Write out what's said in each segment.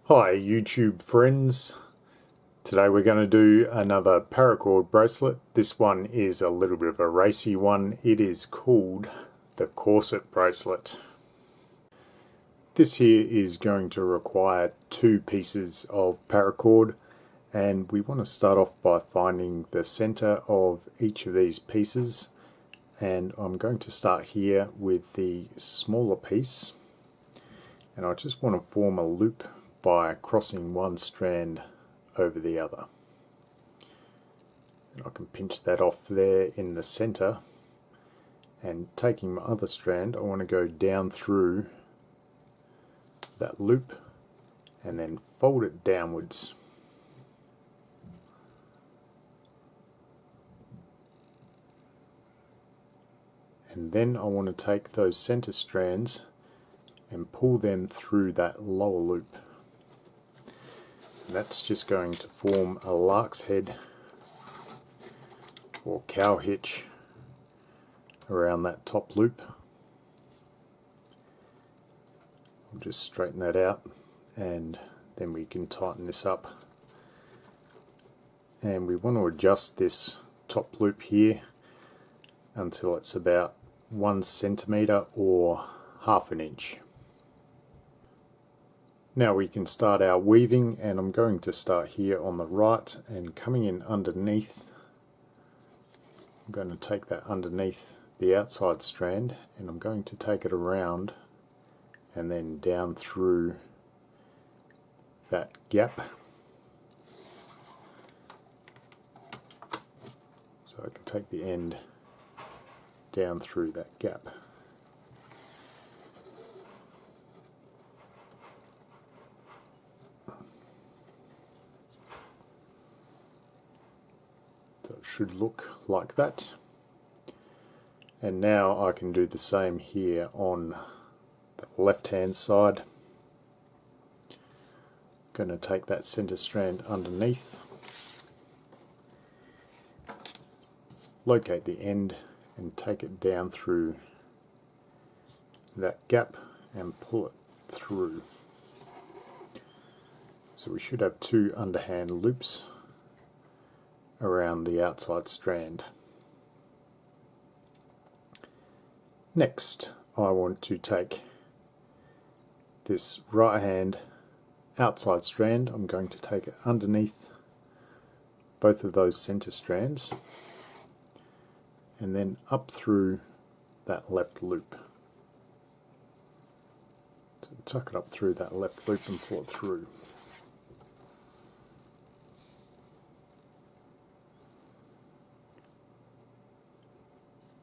Hi YouTube friends, today we're going to do another paracord bracelet. This one is a little bit of a racy one. It is called the Corset bracelet. This here is going to require two pieces of paracord, and we want to start off by finding the center of each of these pieces, and I'm going to start here with the smaller piece, and I just want to form a loop by crossing one strand over the other. And I can pinch that off there in the center, and taking my other strand I want to go down through that loop and then fold it downwards. And then I want to take those center strands and pull them through that lower loop. That's just going to form a lark's head or cow hitch around that top loop. I'll just straighten that out, and then we can tighten this up. And we want to adjust this top loop here until it's about 1 centimeter or ½ an inch. Now we can start our weaving, and I'm going to start here on the right and coming in underneath. I'm going to take that underneath the outside strand, and I'm going to take it around and then down through that gap. So I can take the end down through that gap. So it should look like that. And now I can do the same here on the left hand side. I'm going to take that center strand underneath, locate the end and take it down through that gap and pull it through. So we should have 2 underhand loops around the outside strand. Next, I want to take this right hand outside strand. I'm going to take it underneath both of those center strands and then up through that left loop. So tuck it up through that left loop and pull it through.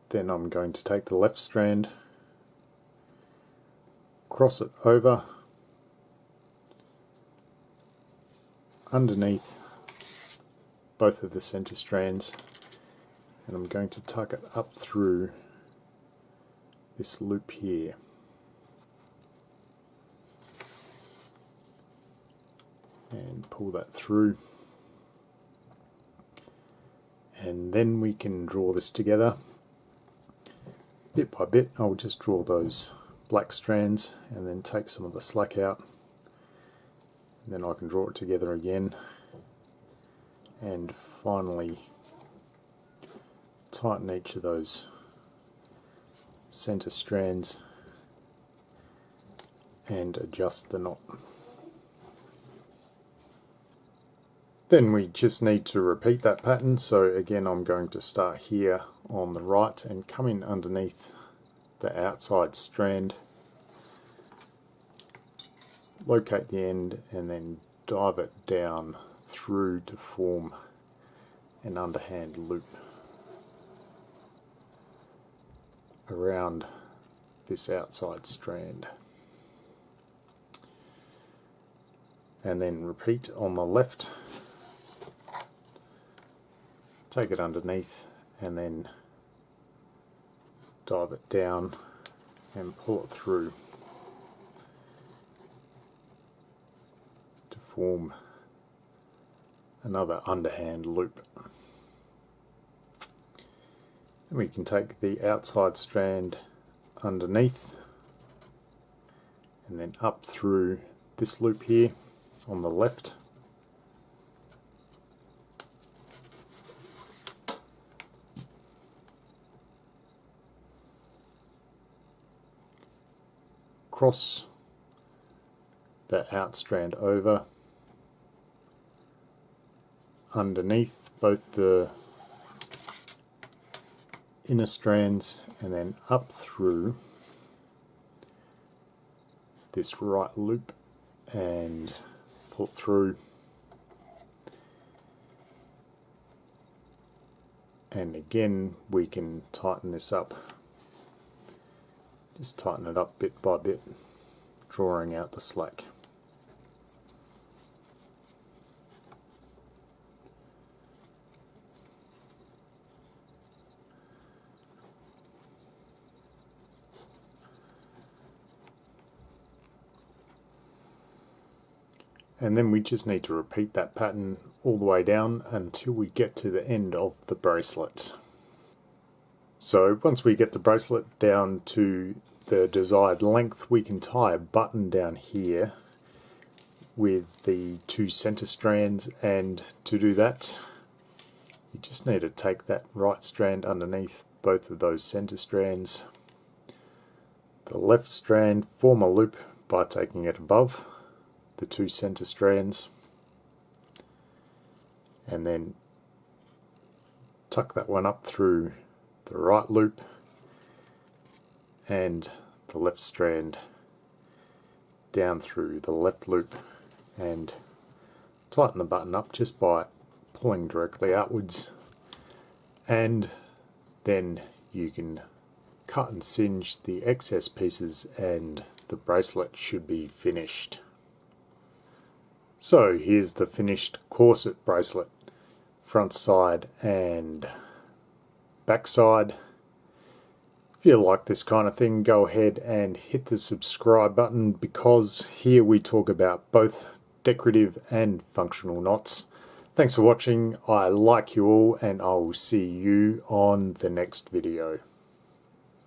Then I'm going to take the left strand, cross it over, underneath both of the center strands, and I'm going to tuck it up through this loop here. And pull that through. And then we can draw this together. Bit by bit, I'll just draw those black strands and then take some of the slack out. And then I can draw it together again. And finally tighten each of those center strands and adjust the knot. Then we just need to repeat that pattern. So again, I'm going to start here on the right and come in underneath the outside strand, locate the end and then dive it down through to form an underhand loop around this outside strand. And then repeat on the left. Take it underneath and then dive it down and pull it through to form another underhand loop. And we can take the outside strand underneath and then up through this loop here on the left. Cross that out strand over, underneath both the inner strands, and then up through this right loop and pull through, and again we can tighten this up. Just tighten it up bit by bit, drawing out the slack. And then we just need to repeat that pattern all the way down until we get to the end of the bracelet. So once we get the bracelet down to the desired length, we can tie a button down here with the 2 center strands, and to do that you just need to take that right strand underneath both of those center strands, the left strand, form a loop by taking it above the 2 center strands, and then tuck that one up through the right loop and the left strand down through the left loop, and tighten the button up just by pulling directly outwards, and then you can cut and singe the excess pieces and the bracelet should be finished. So here's the finished corset bracelet, front side and back side. If you like this kind of thing, go ahead and hit the subscribe button, because here we talk about both decorative and functional knots. Thanks for watching. I like you all, and I will see you on the next video.